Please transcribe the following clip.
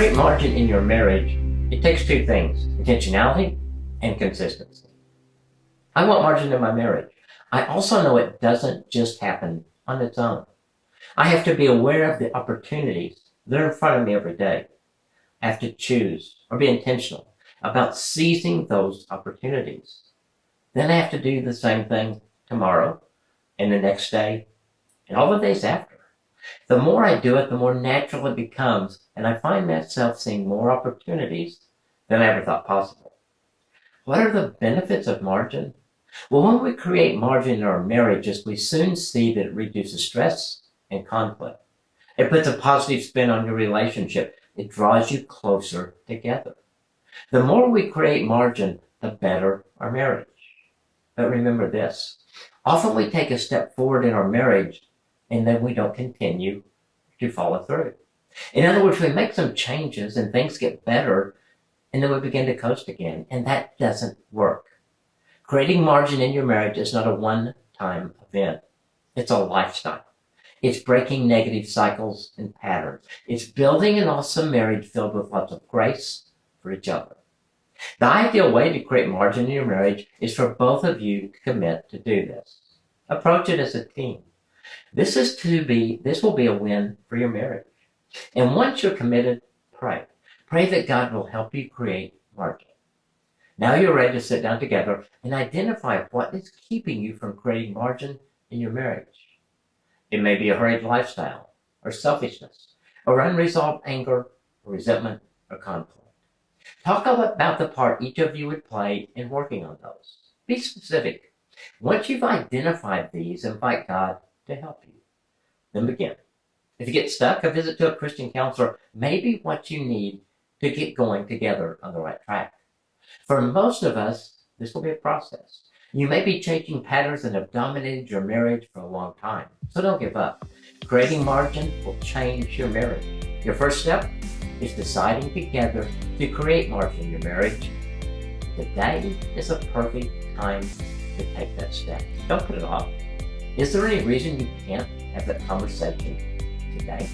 create margin in your marriage, it takes two things: intentionality and consistency. I want margin in my marriage. I also know it doesn't just happen on its own. I have to be aware of the opportunities that are in front of me every day. I have to choose or be intentional about seizing those opportunities. Then I have to do the same thing tomorrow and the next day and all the days after. The more I do it, the more natural it becomes, and I find myself seeing more opportunities than I ever thought possible. What are the benefits of margin? Well, when we create margin in our marriages, we soon see that it reduces stress and conflict. It puts a positive spin on your relationship. It draws you closer together. The more we create margin, the better our marriage. But remember this: often we take a step forward in our marriage and then we don't continue to follow through. In other words, we make some changes and things get better and then we begin to coast again, and that doesn't work. Creating margin in your marriage is not a one-time event. It's a lifestyle. It's breaking negative cycles and patterns. It's building an awesome marriage filled with lots of grace for each other. The ideal way to create margin in your marriage is for both of you to commit to do this. Approach it as a team. This will be a win for your marriage. And once you're committed, pray. Pray that God will help you create margin. Now you're ready to sit down together and identify what is keeping you from creating margin in your marriage. It may be a hurried lifestyle, or selfishness, or unresolved anger, or resentment, or conflict. Talk about the part each of you would play in working on those. Be specific. Once you've identified these, invite God to help you. Then begin. If you get stuck, a visit to a Christian counselor may be what you need to get going together on the right track. For most of us, this will be a process. You may be changing patterns that have dominated your marriage for a long time, so don't give up. Creating margin will change your marriage. Your first step is deciding together to create margin in your marriage. Today is a perfect time to take that step. Don't put it off. Is there any reason you can't have that conversation today?